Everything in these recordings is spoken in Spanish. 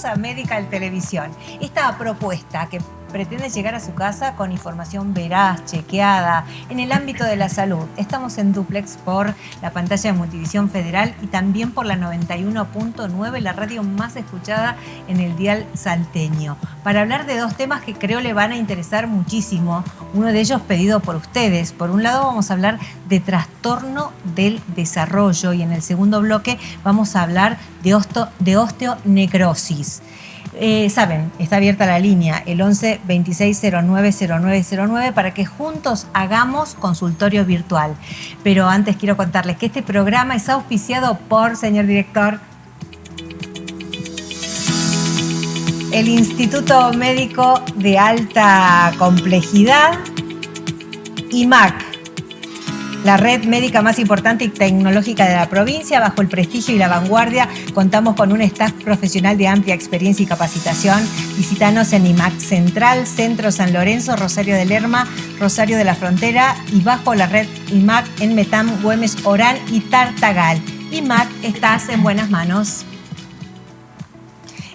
a Medical Televisión. Esta propuesta que pretende llegar a su casa con información veraz, chequeada, en el ámbito de la salud. Estamos en dúplex por la pantalla de Multivisión Federal y también por la 91.9, la radio más escuchada en el dial salteño. Para hablar de dos temas que creo le van a interesar muchísimo, uno de ellos pedido por ustedes. Por un lado vamos a hablar de trastorno del desarrollo y en el segundo bloque vamos a hablar de osteonecrosis. Saben, está abierta la línea, el 11 26 09 0909, para que juntos hagamos consultorio virtual. Pero antes quiero contarles que este programa es auspiciado por, señor director, el Instituto Médico de Alta Complejidad, IMAC, la red médica más importante y tecnológica de la provincia. Bajo el prestigio y la vanguardia, contamos con un staff profesional de amplia experiencia y capacitación. Visítanos en IMAC Central, Centro San Lorenzo, Rosario de Lerma, Rosario de la Frontera y bajo la red IMAC en Metam, Güemes, Orán y Tartagal. IMAC, estás en buenas manos.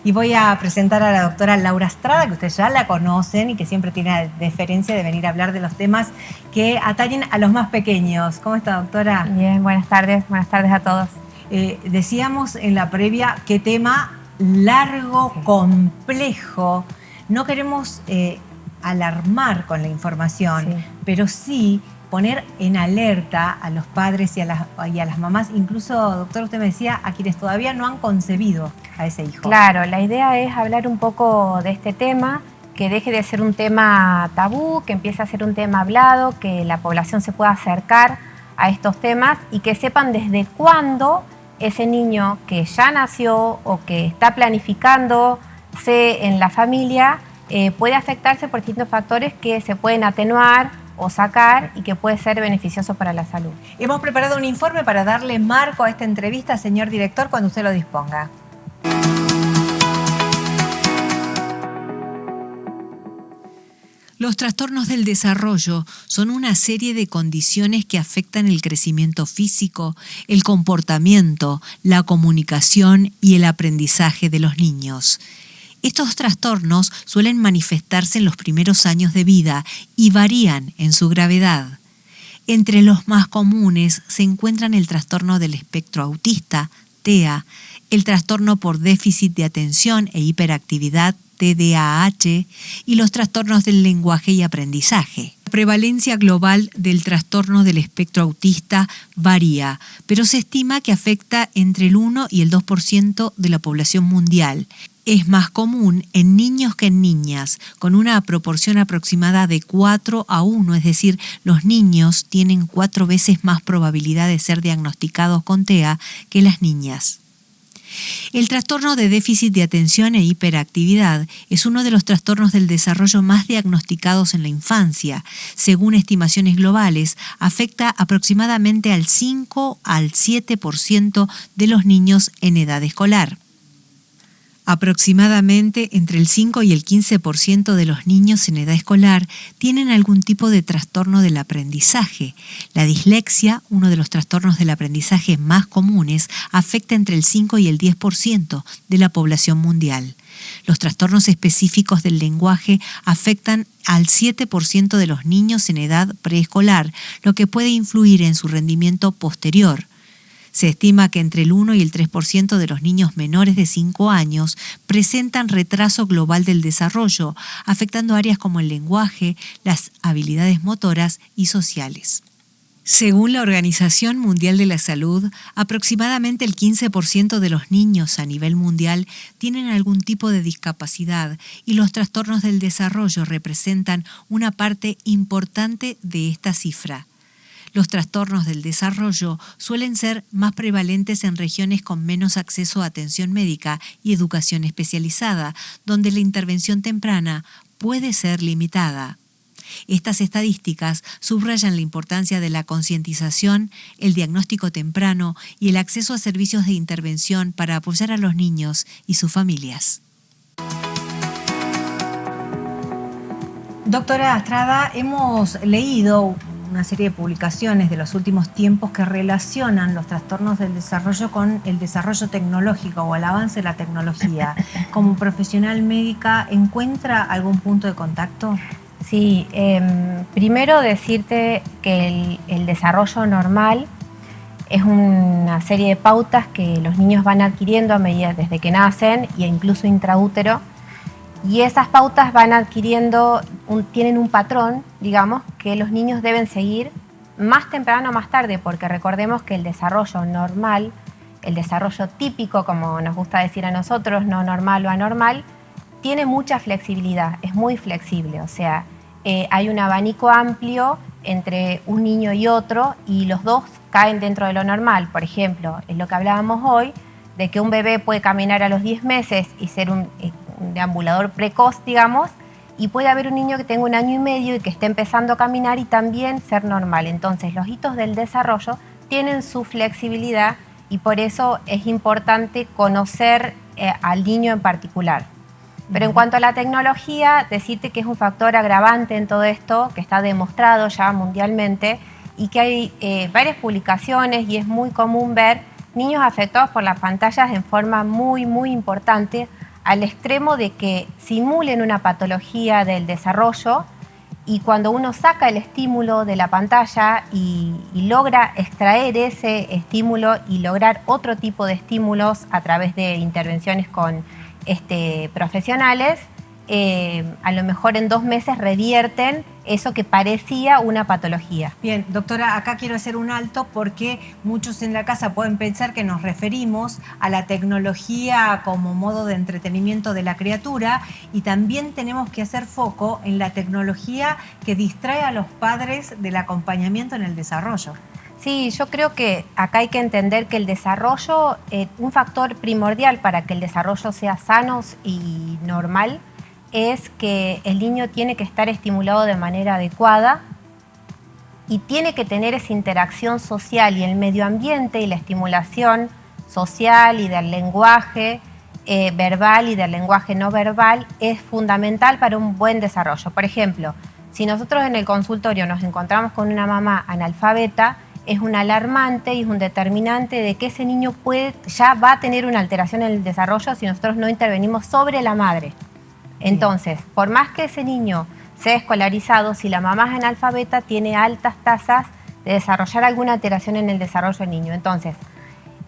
Y voy a presentar a la doctora Laura Estrada, que ustedes ya la conocen y que siempre tiene la deferencia de venir a hablar de los temas que atañen a los más pequeños. ¿Cómo está, doctora? Bien, buenas tardes a todos. Decíamos en la previa qué tema largo, complejo. No queremos alarmar con la información, pero sí poner en alerta a los padres y a las mamás, incluso, doctor, usted me decía, a quienes todavía no han concebido a ese hijo. Claro, la idea es hablar un poco de este tema, que deje de ser un tema tabú, que empiece a ser un tema hablado, que la población se pueda acercar a estos temas y que sepan desde cuándo ese niño que ya nació o que está planificándose en la familia puede afectarse por distintos factores que se pueden atenuar o sacar y que puede ser beneficioso para la salud. Hemos preparado un informe para darle marco a esta entrevista, señor director, cuando usted lo disponga. Los trastornos del desarrollo son una serie de condiciones que afectan el crecimiento físico, el comportamiento, la comunicación y el aprendizaje de los niños. Estos trastornos suelen manifestarse en los primeros años de vida y varían en su gravedad. Entre los más comunes se encuentran el trastorno del espectro autista, TEA, el trastorno por déficit de atención e hiperactividad, TDAH, y los trastornos del lenguaje y aprendizaje. La prevalencia global del trastorno del espectro autista varía, pero se estima que afecta entre el 1 y el 2% de la población mundial. Es más común en niños que en niñas, con una proporción aproximada de 4 a 1, es decir, los niños tienen 4 veces más probabilidad de ser diagnosticados con TEA que las niñas. El trastorno de déficit de atención e hiperactividad es uno de los trastornos del desarrollo más diagnosticados en la infancia. Según estimaciones globales, afecta aproximadamente al 5 al 7% de los niños en edad escolar. Aproximadamente entre el 5 y el 15% de los niños en edad escolar tienen algún tipo de trastorno del aprendizaje. La dislexia, uno de los trastornos del aprendizaje más comunes, afecta entre el 5 y el 10% de la población mundial. Los trastornos específicos del lenguaje afectan al 7% de los niños en edad preescolar, lo que puede influir en su rendimiento posterior. Se estima que entre el 1 y el 3% de los niños menores de 5 años presentan retraso global del desarrollo, afectando áreas como el lenguaje, las habilidades motoras y sociales. Según la Organización Mundial de la Salud, aproximadamente el 15% de los niños a nivel mundial tienen algún tipo de discapacidad y los trastornos del desarrollo representan una parte importante de esta cifra. Los trastornos del desarrollo suelen ser más prevalentes en regiones con menos acceso a atención médica y educación especializada, donde la intervención temprana puede ser limitada. Estas estadísticas subrayan la importancia de la concientización, el diagnóstico temprano y el acceso a servicios de intervención para apoyar a los niños y sus familias. Doctora Estrada, hemos leído una serie de publicaciones de los últimos tiempos que relacionan los trastornos del desarrollo con el desarrollo tecnológico o el avance de la tecnología. Como profesional médica, ¿encuentra algún punto de contacto? Sí, primero decirte que el desarrollo normal es una serie de pautas que los niños van adquiriendo a medida desde que nacen e incluso intraútero. Y esas pautas van adquiriendo, tienen un patrón, digamos, que los niños deben seguir más temprano o más tarde, porque recordemos que el desarrollo normal, el desarrollo típico, como nos gusta decir a nosotros, no normal o anormal, tiene mucha flexibilidad, es muy flexible, o sea, hay un abanico amplio entre un niño y otro y los dos caen dentro de lo normal. Por ejemplo, es lo que hablábamos hoy, de que un bebé puede caminar a los 10 meses y ser un deambulador precoz, digamos, y puede haber un niño que tenga 1 año y medio y que esté empezando a caminar y también ser normal. Entonces, los hitos del desarrollo tienen su flexibilidad y por eso es importante conocer al niño en particular. Pero en cuanto a la tecnología, decirte que es un factor agravante en todo esto, que está demostrado ya mundialmente y que hay varias publicaciones y es muy común ver niños afectados por las pantallas en forma muy, muy importante, al extremo de que simulen una patología del desarrollo y cuando uno saca el estímulo de la pantalla y logra extraer ese estímulo y lograr otro tipo de estímulos a través de intervenciones con profesionales, a lo mejor en 2 meses revierten eso que parecía una patología. Bien, doctora, acá quiero hacer un alto porque muchos en la casa pueden pensar que nos referimos a la tecnología como modo de entretenimiento de la criatura y también tenemos que hacer foco en la tecnología que distrae a los padres del acompañamiento en el desarrollo. Sí, yo creo que acá hay que entender que el desarrollo, un factor primordial para que el desarrollo sea sano y normal, es que el niño tiene que estar estimulado de manera adecuada y tiene que tener esa interacción social y el medio ambiente y la estimulación social y del lenguaje verbal y del lenguaje no verbal es fundamental para un buen desarrollo. Por ejemplo, si nosotros en el consultorio nos encontramos con una mamá analfabeta, es un alarmante y es un determinante de que ese niño ya va a tener una alteración en el desarrollo si nosotros no intervenimos sobre la madre. Entonces, por más que ese niño sea escolarizado, si la mamá es analfabeta, tiene altas tasas de desarrollar alguna alteración en el desarrollo del niño. Entonces,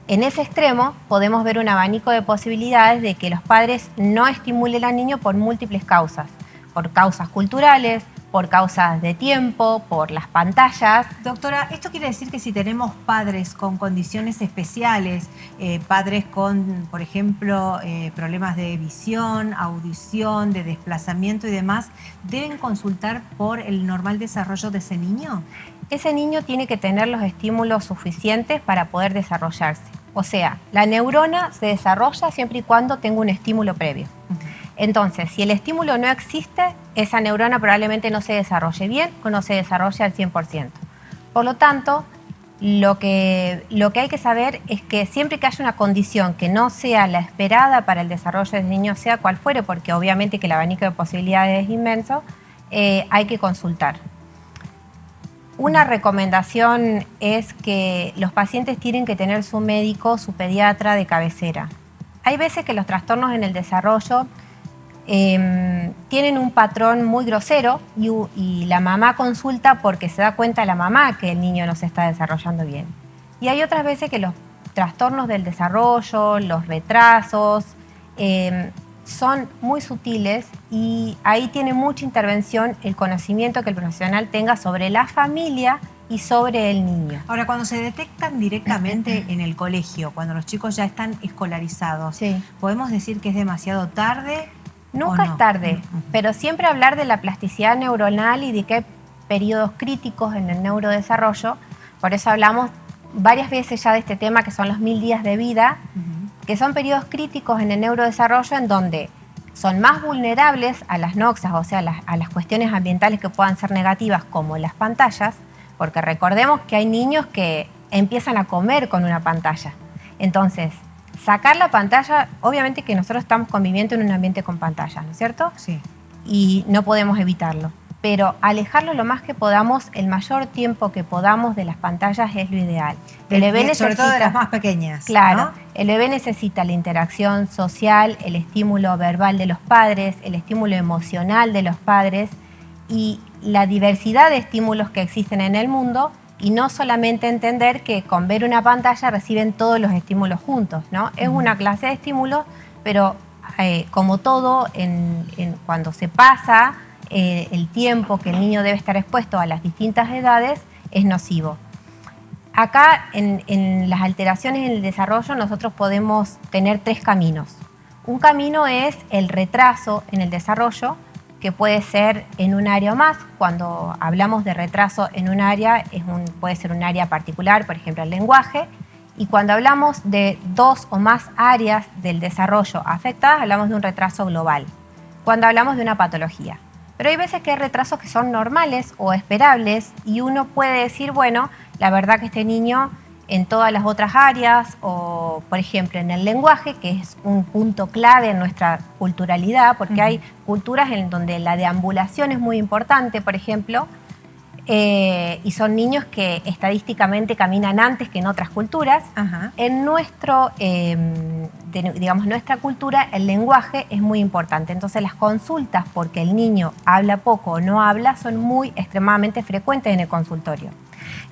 en ese extremo podemos ver un abanico de posibilidades de que los padres no estimulen al niño por múltiples causas. Por causas culturales, por causas de tiempo, por las pantallas. Doctora, ¿esto quiere decir que si tenemos padres con condiciones especiales, padres con, por ejemplo, problemas de visión, audición, de desplazamiento y demás, deben consultar por el normal desarrollo de ese niño? Ese niño tiene que tener los estímulos suficientes para poder desarrollarse. O sea, la neurona se desarrolla siempre y cuando tenga un estímulo previo. Entonces, si el estímulo no existe, esa neurona probablemente no se desarrolle bien o no se desarrolle al 100%. Por lo tanto, lo que hay que saber es que siempre que haya una condición que no sea la esperada para el desarrollo del niño, sea cual fuere, porque obviamente que el abanico de posibilidades es inmenso, hay que consultar. Una recomendación es que los pacientes tienen que tener su médico, su pediatra de cabecera. Hay veces que los trastornos en el desarrollo tienen un patrón muy grosero y la mamá consulta porque se da cuenta la mamá que el niño no se está desarrollando bien. Y hay otras veces que los trastornos del desarrollo, los retrasos, son muy sutiles y ahí tiene mucha intervención el conocimiento que el profesional tenga sobre la familia y sobre el niño. Ahora, cuando se detectan directamente en el colegio, cuando los chicos ya están escolarizados, sí. ¿Podemos decir que es demasiado tarde? Nunca no? es tarde, pero siempre hablar de la plasticidad neuronal y de que hay periodos críticos en el neurodesarrollo. Por eso hablamos varias veces ya de este tema que son los 1000 días de vida, que son periodos críticos en el neurodesarrollo en donde son más vulnerables a las noxas, o sea, a las cuestiones ambientales que puedan ser negativas como las pantallas, porque recordemos que hay niños que empiezan a comer con una pantalla. Entonces, sacar la pantalla, obviamente que nosotros estamos conviviendo en un ambiente con pantallas, ¿no es cierto? Sí. Y no podemos evitarlo. pero alejarlo lo más que podamos, el mayor tiempo que podamos de las pantallas es lo ideal. Sobre todo de las más pequeñas. Claro, ¿no? el bebé necesita la interacción social, el estímulo verbal de los padres, el estímulo emocional de los padres y la diversidad de estímulos que existen en el mundo, y no solamente entender que con ver una pantalla reciben todos los estímulos juntos, ¿no? Es una clase de estímulos, pero como todo, cuando se pasa el tiempo que el niño debe estar expuesto a las distintas edades, es nocivo. Acá, en las alteraciones en el desarrollo, nosotros podemos tener 3 caminos. Un camino es el retraso en el desarrollo, que puede ser en un área o más. Cuando hablamos de retraso en un área, puede ser un área particular, por ejemplo, el lenguaje. Y cuando hablamos de 2 o más áreas del desarrollo afectadas, hablamos de un retraso global, cuando hablamos de una patología. Pero hay veces que hay retrasos que son normales o esperables y uno puede decir, bueno, la verdad que este niño en todas las otras áreas, o por ejemplo en el lenguaje, que es un punto clave en nuestra culturalidad, porque hay culturas en donde la deambulación es muy importante, por ejemplo, y son niños que estadísticamente caminan antes que en otras culturas. En nuestra cultura el lenguaje es muy importante, entonces las consultas porque el niño habla poco o no habla son extremadamente frecuentes en el consultorio.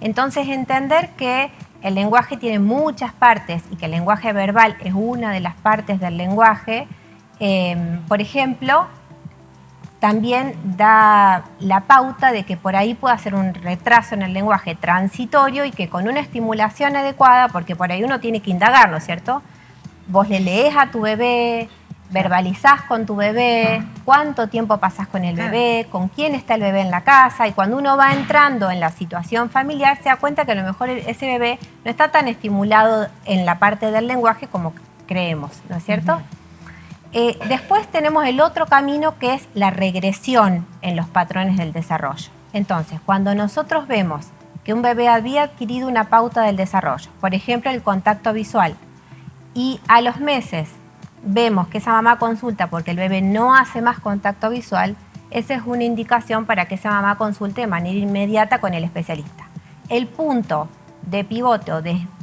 Entonces entender que el lenguaje tiene muchas partes y que el lenguaje verbal es una de las partes del lenguaje, por ejemplo, también da la pauta de que por ahí puede hacer un retraso en el lenguaje transitorio y que con una estimulación adecuada, porque por ahí uno tiene que indagar, ¿no es cierto? Vos le lees a tu bebé, verbalizás con tu bebé, cuánto tiempo pasás con el bebé, con quién está el bebé en la casa, y cuando uno va entrando en la situación familiar se da cuenta que a lo mejor ese bebé no está tan estimulado en la parte del lenguaje como creemos, ¿no es cierto? Después tenemos el otro camino, que es la regresión en los patrones del desarrollo. Entonces, cuando nosotros vemos que un bebé había adquirido una pauta del desarrollo, por ejemplo el contacto visual, y a los meses vemos que esa mamá consulta porque el bebé no hace más contacto visual, esa es una indicación para que esa mamá consulte de manera inmediata con el especialista. El punto de pivote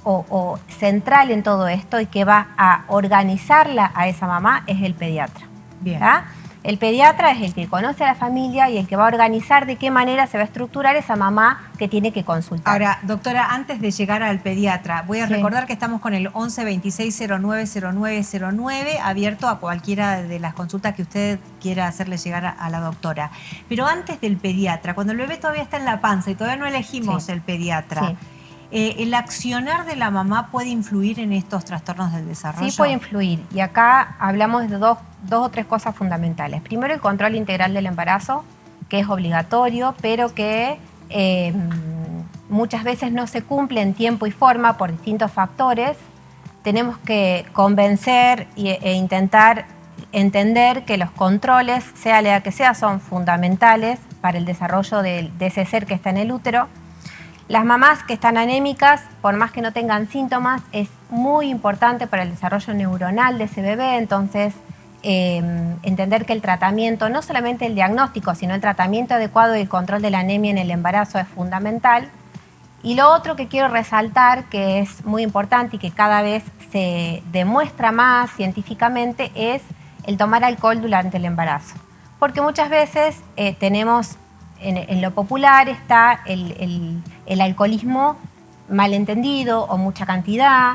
o central en todo esto y que va a organizarla a esa mamá es el pediatra. Bien. ¿Tá? El pediatra es el que conoce a la familia y el que va a organizar de qué manera se va a estructurar esa mamá que tiene que consultar. Ahora, doctora, antes de llegar al pediatra, voy a recordar que estamos con el 11 26 09 09 09, abierto a cualquiera de las consultas que usted quiera hacerle llegar a la doctora. Pero antes del pediatra, cuando el bebé todavía está en la panza y todavía no elegimos el pediatra, ¿el accionar de la mamá puede influir en estos trastornos del desarrollo? Sí, puede influir. Y acá hablamos de dos o tres cosas fundamentales. Primero, el control integral del embarazo, que es obligatorio, pero que muchas veces no se cumple en tiempo y forma por distintos factores. Tenemos que convencer e intentar entender que los controles, sea la edad que sea, son fundamentales para el desarrollo de ese ser que está en el útero. Las mamás que están anémicas, por más que no tengan síntomas, es muy importante para el desarrollo neuronal de ese bebé, entonces entender que el tratamiento, no solamente el diagnóstico, sino el tratamiento adecuado y el control de la anemia en el embarazo es fundamental. Y lo otro que quiero resaltar, que es muy importante y que cada vez se demuestra más científicamente, es el tomar alcohol durante el embarazo. Porque muchas veces tenemos, en lo popular está el alcoholismo malentendido o mucha cantidad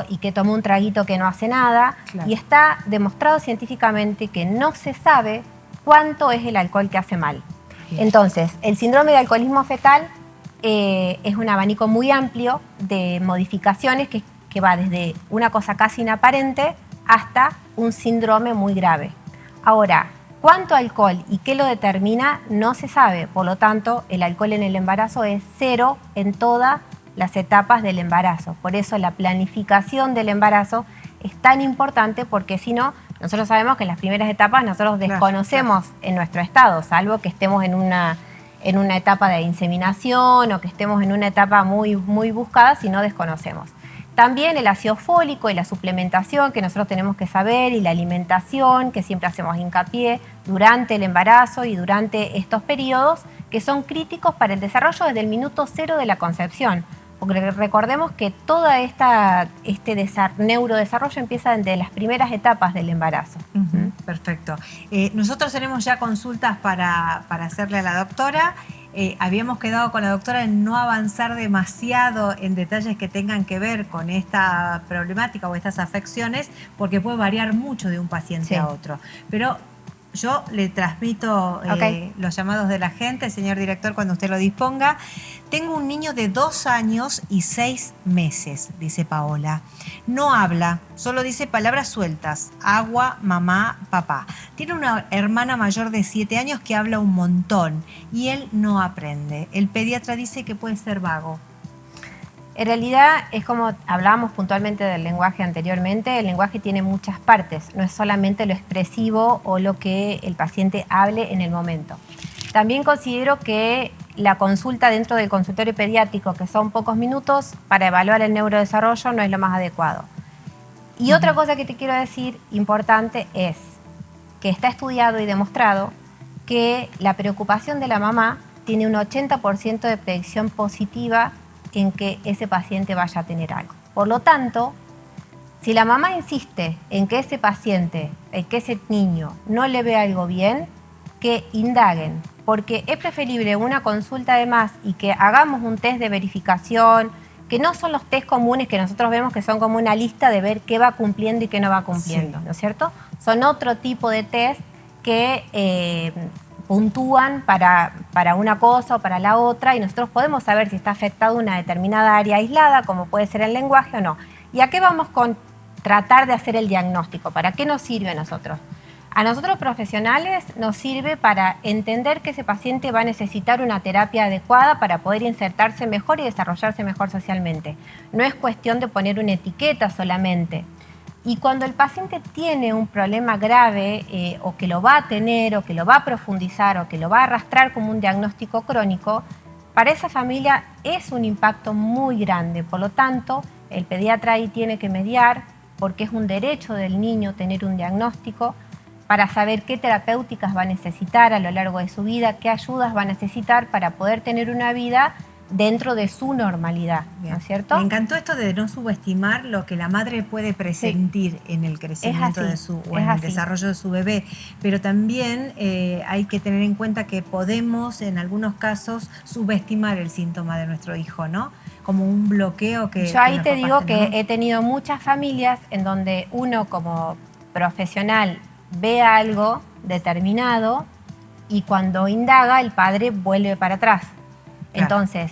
y que toma un traguito que no hace nada. Claro. Y está demostrado científicamente que no se sabe cuánto es el alcohol que hace mal. Bien. Entonces, el síndrome de alcoholismo fetal es un abanico muy amplio de modificaciones que va desde una cosa casi inaparente hasta un síndrome muy grave. Ahora, ¿cuánto alcohol y qué lo determina? No se sabe. Por lo tanto, el alcohol en el embarazo es 0 en todas las etapas del embarazo. Por eso la planificación del embarazo es tan importante, porque si no, nosotros sabemos que en las primeras etapas nosotros desconocemos en nuestro estado, salvo que estemos en una etapa de inseminación o que estemos en una etapa muy, muy buscada, si no desconocemos. También el ácido fólico y la suplementación que nosotros tenemos que saber, y la alimentación que siempre hacemos hincapié durante el embarazo y durante estos periodos que son críticos para el desarrollo desde el minuto cero de la concepción. Porque recordemos que todo neurodesarrollo empieza desde las primeras etapas del embarazo. Perfecto. Nosotros tenemos ya consultas para hacerle a la doctora. Habíamos quedado con la doctora en no avanzar demasiado en detalles que tengan que ver con esta problemática o estas afecciones, porque puede variar mucho de un paciente a otro. Pero yo le transmito los llamados de la gente, señor director, cuando usted lo disponga. Tengo un niño de 2 años y 6 meses, dice Paola. No habla, solo dice palabras sueltas: agua, mamá, papá. Tiene una hermana mayor de 7 años que habla un montón y él no aprende. El pediatra dice que puede ser vago. En realidad es como hablábamos puntualmente del lenguaje anteriormente, el lenguaje tiene muchas partes, no es solamente lo expresivo o lo que el paciente hable en el momento. También considero que la consulta dentro del consultorio pediátrico, que son pocos minutos, para evaluar el neurodesarrollo no es lo más adecuado. Y otra cosa que te quiero decir importante es que está estudiado y demostrado que la preocupación de la mamá tiene un 80% de predicción positiva en que ese paciente vaya a tener algo. Por lo tanto, si la mamá insiste en que ese paciente, en que ese niño no le ve algo bien, que indaguen, porque es preferible una consulta de más y que hagamos un test de verificación, que no son los test comunes que nosotros vemos que son como una lista de ver qué va cumpliendo y qué no va cumpliendo, ¿no es cierto? Son otro tipo de test que puntúan para una cosa o para la otra, y nosotros podemos saber si está afectado una determinada área aislada, como puede ser el lenguaje o no. ¿Y a qué vamos con tratar de hacer el diagnóstico? ¿Para qué nos sirve a nosotros? A nosotros profesionales nos sirve para entender que ese paciente va a necesitar una terapia adecuada para poder insertarse mejor y desarrollarse mejor socialmente. No es cuestión de poner una etiqueta solamente. Y cuando el paciente tiene un problema grave o que lo va a tener o que lo va a profundizar o que lo va a arrastrar como un diagnóstico crónico, para esa familia es un impacto muy grande. Por lo tanto, el pediatra ahí tiene que mediar, porque es un derecho del niño tener un diagnóstico para saber qué terapéuticas va a necesitar a lo largo de su vida, qué ayudas va a necesitar para poder tener una vida dentro de su normalidad, ¿no es cierto? Me encantó esto de no subestimar lo que la madre puede presentir en el crecimiento de su o en el desarrollo de su bebé, pero también hay que tener en cuenta que podemos en algunos casos subestimar el síntoma de nuestro hijo, ¿no? Como un bloqueo que... Yo ahí te digo que he tenido muchas familias en donde uno como profesional ve algo determinado y cuando indaga el padre vuelve para atrás. Entonces,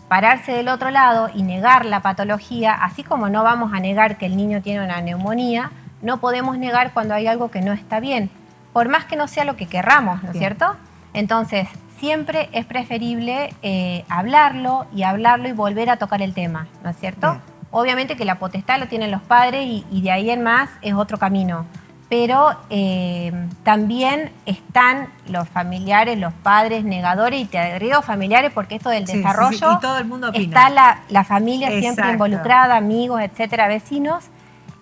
pararse del otro lado y negar la patología, así como no vamos a negar que el niño tiene una neumonía, no podemos negar cuando hay algo que no está bien, por más que no sea lo que querramos, ¿no es cierto? Entonces, siempre es preferible hablarlo y volver a tocar el tema, ¿no es cierto? Obviamente que la potestad lo tienen los padres y de ahí en más es otro camino. Pero también están los familiares, los padres negadores, y te agrego familiares porque esto del desarrollo, y todo el mundo opina. Está la familia siempre involucrada, amigos, etcétera, vecinos,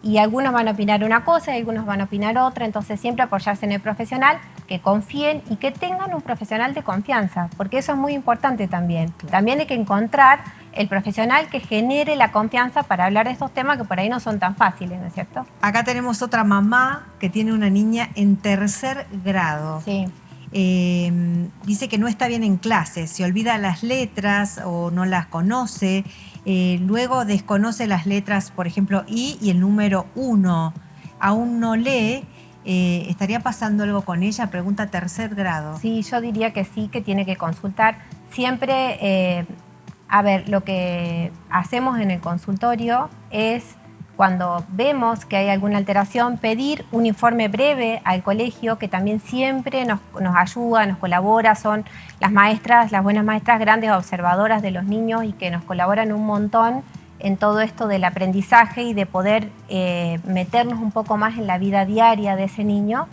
y algunos van a opinar una cosa y algunos van a opinar otra, entonces siempre apoyarse en el profesional, que confíen y que tengan un profesional de confianza, porque eso es muy importante también. También hay que encontrar el profesional que genere la confianza para hablar de estos temas que por ahí no son tan fáciles, ¿no es cierto? Acá tenemos otra mamá que tiene una niña en 3er grado. Sí. Dice que no está bien en clase, se olvida las letras o no las conoce, luego desconoce las letras, por ejemplo, I y el número 1, aún no lee. ¿Estaría pasando algo con ella? Pregunta 3er grado. Sí, yo diría que sí, que tiene que consultar. Siempre, a ver, lo que hacemos en el consultorio es, cuando vemos que hay alguna alteración, pedir un informe breve al colegio, que también siempre nos ayuda, nos colabora, son las maestras, las buenas maestras, grandes observadoras de los niños y que nos colaboran un montón en todo esto del aprendizaje y de poder meternos un poco más en la vida diaria de ese niño.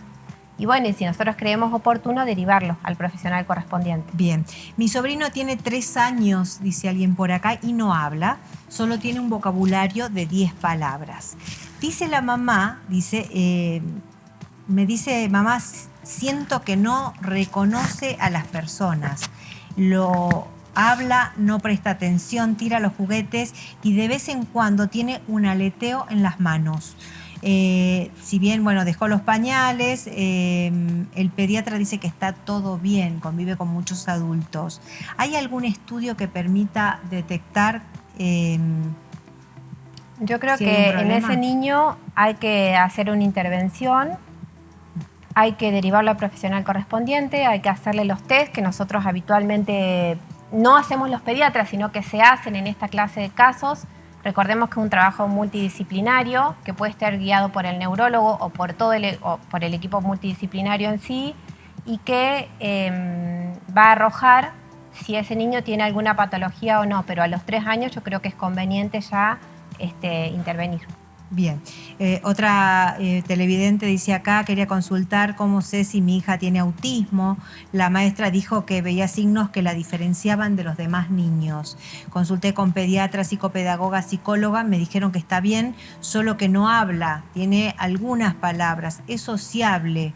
Y bueno, y si nosotros creemos oportuno, derivarlo al profesional correspondiente. Bien. Mi sobrino tiene 3 años, dice alguien por acá, y no habla. Solo tiene un vocabulario de 10 palabras. Dice la mamá, me dice, mamá, siento que no reconoce a las personas. Lo habla, no presta atención, tira los juguetes y de vez en cuando tiene un aleteo en las manos. Si bien, bueno, dejó los pañales, el pediatra dice que está todo bien, convive con muchos adultos. ¿Hay algún estudio que permita detectar yo creo si hay un que en problema? ese niño hay que hacer una intervención, hay que derivarlo al profesional correspondiente, hay que hacerle los test que nosotros habitualmente no hacemos los pediatras, sino que se hacen en esta clase de casos. Recordemos que es un trabajo multidisciplinario que puede estar guiado por el neurólogo o por por el equipo multidisciplinario en sí, y que va a arrojar si ese niño tiene alguna patología o no, pero a los 3 años yo creo que es conveniente ya intervenir. Bien. Otra televidente dice acá, quería consultar cómo sé si mi hija tiene autismo. La maestra dijo que veía signos que la diferenciaban de los demás niños. Consulté con pediatra, psicopedagoga, psicóloga, me dijeron que está bien, solo que no habla, tiene algunas palabras, es sociable.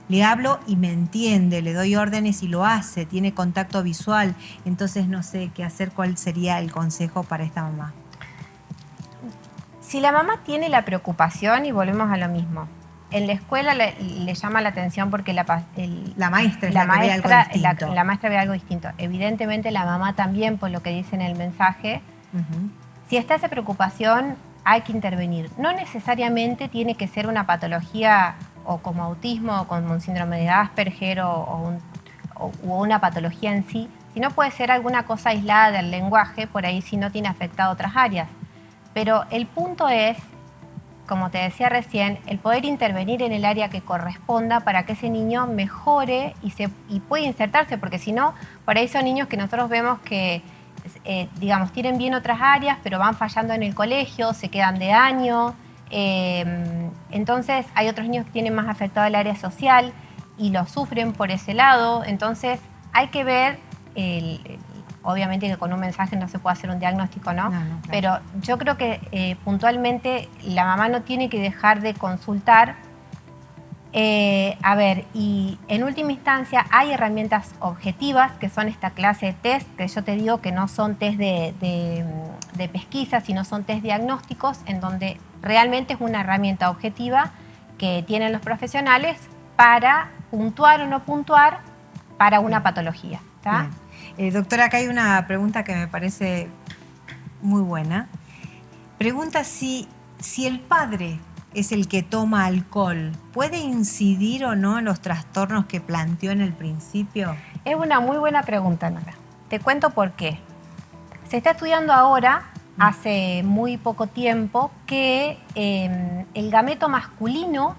Le hablo y me entiende, le doy órdenes y lo hace, tiene contacto visual, entonces no sé qué hacer, cuál sería el consejo para esta mamá. Si la mamá tiene la preocupación, y volvemos a lo mismo, en la escuela le llama la atención porque la maestra ve algo distinto. La maestra ve algo distinto. Evidentemente la mamá también, por lo que dice en el mensaje. Si está esa preocupación, hay que intervenir. No necesariamente tiene que ser una patología o como autismo o como un síndrome de Asperger o una patología en sí, sino puede ser alguna cosa aislada del lenguaje, por ahí si no tiene afectado otras áreas. Pero el punto es, como te decía recién, el poder intervenir en el área que corresponda para que ese niño mejore y pueda insertarse, porque si no, por ahí son niños que nosotros vemos que, digamos, tienen bien otras áreas, pero van fallando en el colegio, se quedan de año. Entonces hay otros niños que tienen más afectado el área social y lo sufren por ese lado. Entonces hay que ver obviamente que con un mensaje no se puede hacer un diagnóstico, ¿no? Claro. Pero yo creo que puntualmente la mamá no tiene que dejar de consultar. Y en última instancia hay herramientas objetivas que son esta clase de test, que yo te digo que no son test de pesquisa, sino son test diagnósticos, en donde realmente es una herramienta objetiva que tienen los profesionales para puntuar o no puntuar para una patología. ¿Está? Doctora, acá hay una pregunta que me parece muy buena. Pregunta si el padre es el que toma alcohol, ¿puede incidir o no en los trastornos que planteó en el principio? Es una muy buena pregunta, Nora. Te cuento por qué. Se está estudiando ahora, hace muy poco tiempo, que el gameto masculino,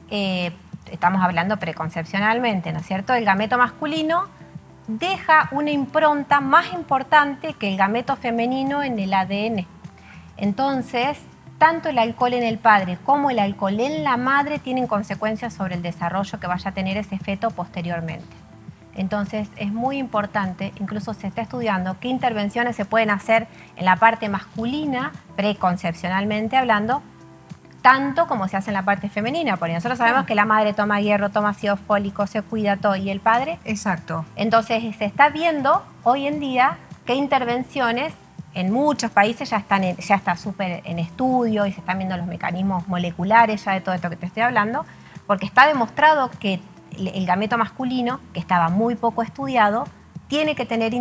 estamos hablando preconcepcionalmente, ¿no es cierto? El gameto masculino deja una impronta más importante que el gameto femenino en el ADN. Entonces, tanto el alcohol en el padre como el alcohol en la madre tienen consecuencias sobre el desarrollo que vaya a tener ese feto posteriormente. Entonces, es muy importante, incluso se está estudiando qué intervenciones se pueden hacer en la parte masculina, preconcepcionalmente hablando, tanto como se hace en la parte femenina, porque nosotros sabemos que la madre toma hierro, toma ácido fólico, se cuida todo, y el padre. Exacto. Entonces se está viendo hoy en día qué intervenciones en muchos países ya está súper en estudio y se están viendo los mecanismos moleculares ya de todo esto que te estoy hablando, porque está demostrado que el gameto masculino, que estaba muy poco estudiado, tiene que tener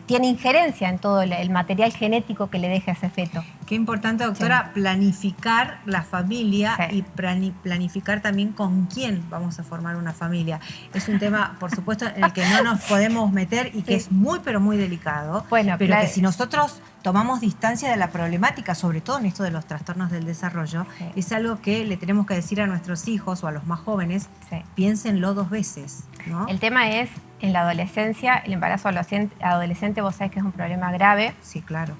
tiene injerencia en todo el material genético que le deja ese feto. Qué importante, doctora, planificar la familia y planificar también con quién vamos a formar una familia. Es un tema, por supuesto, en el que no nos podemos meter y que es muy, pero muy delicado. Bueno, pero que si nosotros tomamos distancia de la problemática, sobre todo en esto de los trastornos del desarrollo, es algo que le tenemos que decir a nuestros hijos o a los más jóvenes, piénsenlo 2 veces, ¿no? El tema es, en la adolescencia, el embarazo adolescente, vos sabés que es un problema grave. Sí, claro.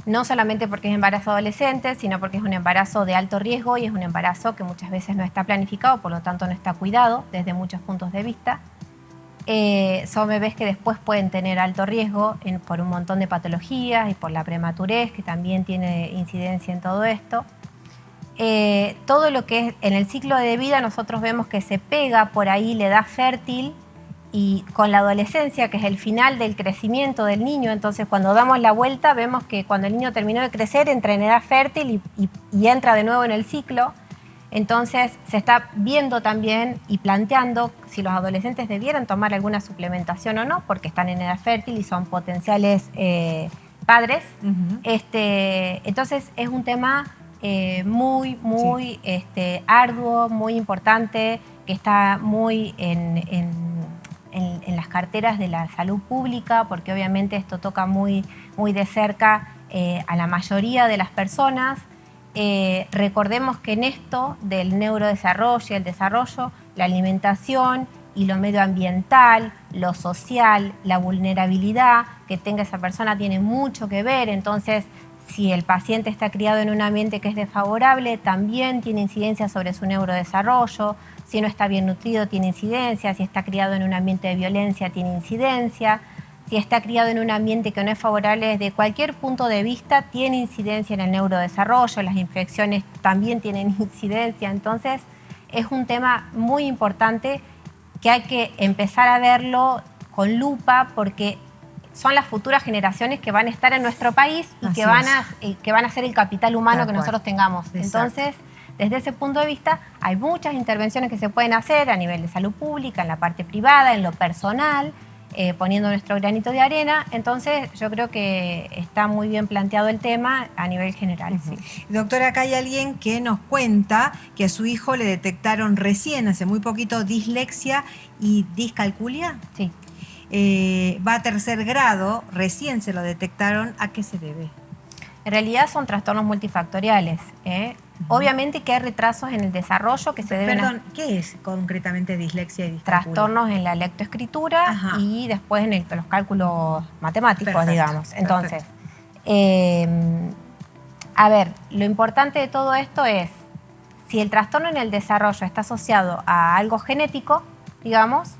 no solamente porque es embarazo adolescente, sino porque es un embarazo de alto riesgo y es un embarazo que muchas veces no está planificado, por lo tanto no está cuidado desde muchos puntos de vista. Son bebés que después pueden tener alto riesgo por un montón de patologías y por la prematurez, que también tiene incidencia en todo esto. Todo lo que es en el ciclo de vida nosotros vemos que se pega por ahí la edad fértil y con la adolescencia, que es el final del crecimiento del niño. Entonces cuando damos la vuelta vemos que cuando el niño terminó de crecer entra en edad fértil y entra de nuevo en el ciclo. Entonces se está viendo también y planteando si los adolescentes debieran tomar alguna suplementación o no, porque están en edad fértil y son potenciales padres. Entonces es un tema muy arduo, muy importante, que está muy en las carteras de la salud pública, porque obviamente esto toca muy de cerca a la mayoría de las personas. Recordemos que en esto del neurodesarrollo y el desarrollo, la alimentación y lo medioambiental, lo social, la vulnerabilidad que tenga esa persona tiene mucho que ver. Entonces, si el paciente está criado en un ambiente que es desfavorable, también tiene incidencia sobre su neurodesarrollo. Si no está bien nutrido, tiene incidencia. Si está criado en un ambiente de violencia, tiene incidencia. Si está criado en un ambiente que no es favorable desde cualquier punto de vista, tiene incidencia en el neurodesarrollo. Las infecciones también tienen incidencia. Entonces, es un tema muy importante que hay que empezar a verlo con lupa, porque son las futuras generaciones que van a estar en nuestro país y que van a ser el capital humano que nosotros tengamos. Exacto. Entonces, desde ese punto de vista, hay muchas intervenciones que se pueden hacer a nivel de salud pública, en la parte privada, en lo personal, poniendo nuestro granito de arena. Entonces, yo creo que está muy bien planteado el tema a nivel general. Sí. Doctora, acá hay alguien que nos cuenta que a su hijo le detectaron recién, hace muy poquito, dislexia y discalculia. Sí. Va a 3er grado, recién se lo detectaron. ¿A qué se debe? En realidad son trastornos multifactoriales. Obviamente que hay retrasos en el desarrollo que se deben... Perdón, ¿qué es concretamente dislexia y discalculia? Trastornos en la lectoescritura y después en los cálculos matemáticos, digamos. Entonces, a ver, lo importante de todo esto es, si el trastorno en el desarrollo está asociado a algo genético, digamos,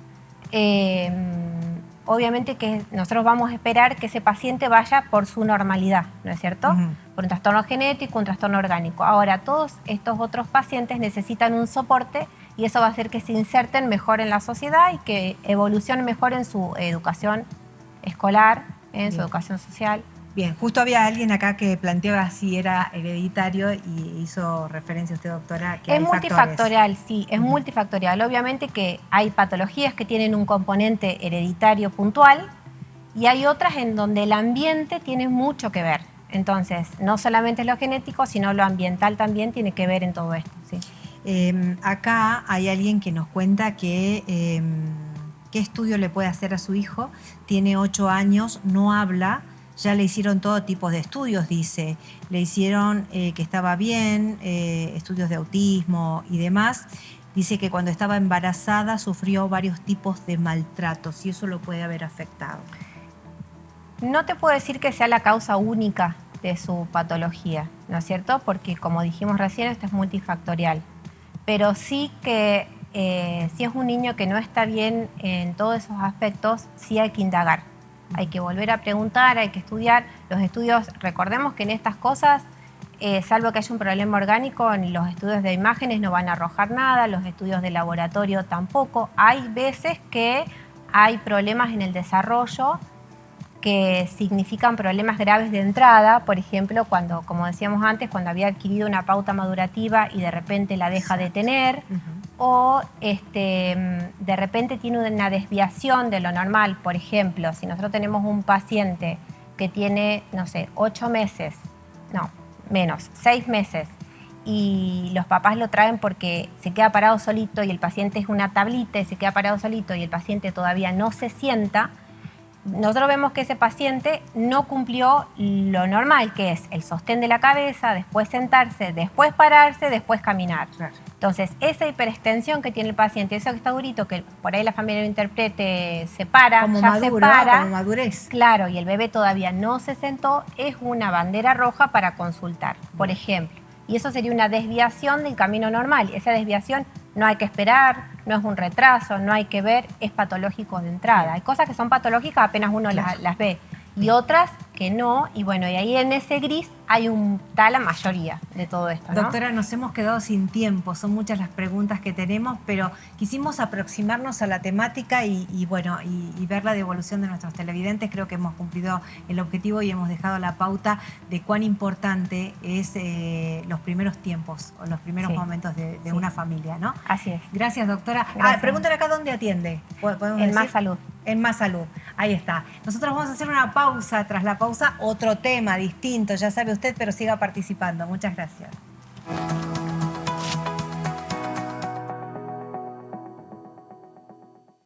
obviamente que nosotros vamos a esperar que ese paciente vaya por su normalidad, ¿no es cierto? Por un trastorno genético, un trastorno orgánico. Ahora, todos estos otros pacientes necesitan un soporte y eso va a hacer que se inserten mejor en la sociedad y que evolucionen mejor en su educación escolar, en su educación social. Bien, justo había alguien acá que planteaba si era hereditario y hizo referencia usted, doctora, que es multifactorial, sí, es multifactorial. Obviamente que hay patologías que tienen un componente hereditario puntual y hay otras en donde el ambiente tiene mucho que ver. Entonces, no solamente es lo genético, sino lo ambiental también tiene que ver en todo esto. Sí. Acá hay alguien que nos cuenta que qué estudio le puede hacer a su hijo. Tiene 8 años, no habla. Ya le hicieron todo tipo de estudios, dice. Le hicieron que estaba bien, estudios de autismo y demás. Dice que cuando estaba embarazada sufrió varios tipos de maltratos y eso lo puede haber afectado. No te puedo decir que sea la causa única de su patología, ¿no es cierto? Porque como dijimos recién, esto es multifactorial. Pero sí que si es un niño que no está bien en todos esos aspectos, sí hay que indagar. Hay que volver a preguntar, hay que estudiar. Los estudios, recordemos que en estas cosas, salvo que haya un problema orgánico, los estudios de imágenes no van a arrojar nada, los estudios de laboratorio tampoco. Hay veces que hay problemas en el desarrollo que significan problemas graves de entrada, por ejemplo, cuando, como decíamos antes, cuando había adquirido una pauta madurativa y de repente la deja de tener, o de repente tiene una desviación de lo normal. Por ejemplo, si nosotros tenemos un paciente que tiene, no sé, 8 meses, no, menos, 6 meses, y los papás lo traen porque se queda parado solito y el paciente es una tablita y se queda parado solito y el paciente todavía no se sienta, nosotros vemos que ese paciente no cumplió lo normal, que es el sostén de la cabeza, después sentarse, después pararse, después caminar. Claro. Entonces, esa hiperextensión que tiene el paciente, eso que está durito, que por ahí la familia lo interprete, se para, Como ya maduro, se para, como madurez. claro, y el bebé todavía no se sentó, es una bandera roja para consultar, por ejemplo. Y eso sería una desviación del camino normal. Esa desviación no hay que esperar, no es un retraso, no hay que ver, es patológico de entrada. Hay cosas que son patológicas apenas uno las ve y otras que no. Y bueno, y ahí en ese gris está la mayoría de todo esto, ¿no? Doctora, nos hemos quedado sin tiempo, son muchas las preguntas que tenemos, pero quisimos aproximarnos a la temática y ver la devolución de nuestros televidentes. Creo que hemos cumplido el objetivo y hemos dejado la pauta de cuán importante es los primeros tiempos o los primeros momentos de una familia, ¿no? Así es. Gracias, doctora. Gracias. Pregúntale acá dónde atiende. En Más Salud. En Más Salud, ahí está. Nosotros vamos a hacer una pausa, tras la pausa otro tema distinto, ya sabe usted, pero siga participando. Muchas gracias.